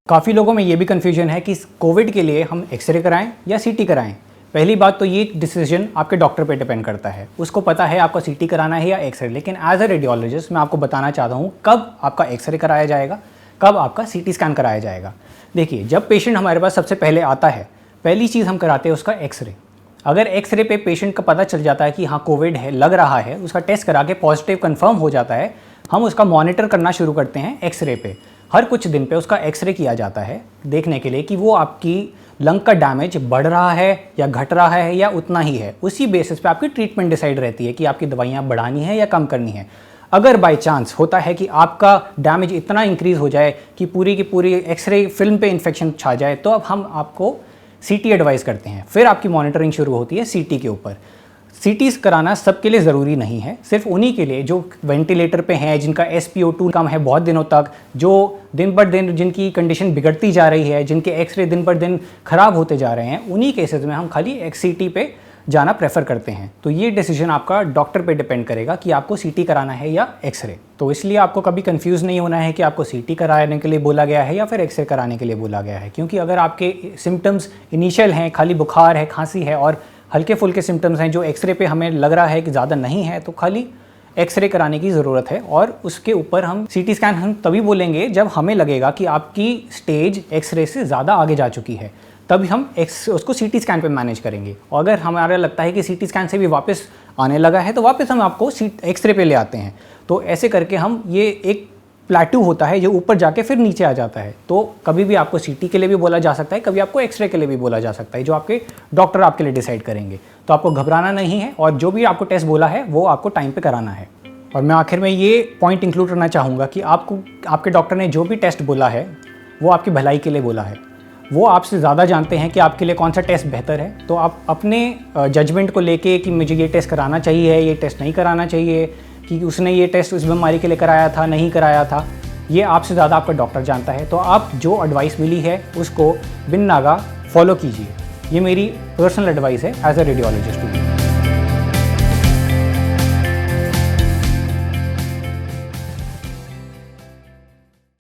काफ़ी लोगों में ये भी कन्फ्यूजन है कि कोविड के लिए हम एक्सरे कराएं या सीटी कराएं। पहली बात तो ये डिसीजन आपके डॉक्टर पे डिपेंड करता है, उसको पता है आपको सीटी कराना है या एक्सरे। लेकिन एज अ रेडियोलॉजिस्ट मैं आपको बताना चाहता हूँ कब आपका एक्सरे कराया जाएगा, कब आपका सीटी स्कैन कराया जाएगा। देखिए, जब पेशेंट हमारे पास सबसे पहले आता है, पहली चीज़ हम कराते हैं उसका एक्सरे। अगर एक्सरे पे पेशेंट का पता चल जाता है कि हाँ कोविड है, लग रहा है, उसका टेस्ट करा के पॉजिटिव कंफर्म हो जाता है, हम उसका मॉनिटर करना शुरू करते हैं एक्सरे पे। हर कुछ दिन पे उसका एक्सरे किया जाता है देखने के लिए कि वो आपकी लंग का डैमेज बढ़ रहा है या घट रहा है या उतना ही है। उसी बेसिस पे आपकी ट्रीटमेंट डिसाइड रहती है कि आपकी दवाइयाँ बढ़ानी है या कम करनी है। अगर बाय चांस होता है कि आपका डैमेज इतना इंक्रीज़ हो जाए कि पूरी की पूरी एक्सरे फिल्म पे इन्फेक्शन छा जाए, तो अब हम आपको सीटी एडवाइस करते हैं। फिर आपकी मॉनिटरिंग शुरू होती है सीटी के ऊपर। सीटीज़ कराना सबके लिए ज़रूरी नहीं है, सिर्फ उन्हीं के लिए जो वेंटिलेटर पे हैं, जिनका SpO2 कम है बहुत दिनों तक, जो दिन पर दिन जिनकी कंडीशन बिगड़ती जा रही है, जिनके एक्सरे दिन पर दिन ख़राब होते जा रहे हैं, उन्हीं केसेस में हम खाली सीटी पे जाना प्रेफर करते हैं। तो ये डिसीजन आपका डॉक्टर पे डिपेंड करेगा कि आपको सीटी कराना है या एक्सरे। तो इसलिए आपको कभी कंफ्यूज नहीं होना है कि आपको सीटी कराने के लिए बोला गया है या फिर एक्सरे कराने के लिए बोला गया है। क्योंकि अगर आपके सिम्टम्स इनिशियल हैं, खाली बुखार है, खांसी है और हल्के फुल्के सिम्टम्स हैं जो एक्सरे पे हमें लग रहा है कि ज़्यादा नहीं है, तो खाली एक्सरे कराने की ज़रूरत है। और उसके ऊपर हम सीटी स्कैन हम तभी बोलेंगे जब हमें लगेगा कि आपकी स्टेज एक्सरे से ज़्यादा आगे जा चुकी है, तभी हम उसको सीटी स्कैन पे मैनेज करेंगे। और अगर हमारा लगता है कि सीटी स्कैन से भी वापस आने लगा है, तो वापस हम आपको एक्सरे पे ले आते हैं। तो ऐसे करके हम ये एक प्लेटू होता है जो ऊपर जाके फिर नीचे आ जाता है। तो कभी भी आपको सीटी के लिए भी बोला जा सकता है, कभी आपको एक्सरे के लिए भी बोला जा सकता है, जो आपके डॉक्टर आपके लिए डिसाइड करेंगे। तो आपको घबराना नहीं है और जो भी आपको टेस्ट बोला है वो आपको टाइम पे कराना है। और मैं आखिर में ये पॉइंट इंक्लूड करना चाहूँगा कि आपको आपके डॉक्टर ने जो भी टेस्ट बोला है वो आपकी भलाई के लिए बोला है। वो आपसे ज़्यादा जानते हैं कि आपके लिए कौन सा टेस्ट बेहतर है। तो आप अपने जजमेंट को लेके कि मुझे ये टेस्ट कराना चाहिए, ये टेस्ट नहीं कराना चाहिए, कि उसने ये टेस्ट उस बीमारी के लिए कराया था, नहीं कराया था, ये आपसे ज़्यादा आपका डॉक्टर जानता है। तो आप जो एडवाइस मिली है उसको बिन नागा फॉलो कीजिए। ये मेरी पर्सनल एडवाइस है एज अ रेडियोलॉजिस्ट।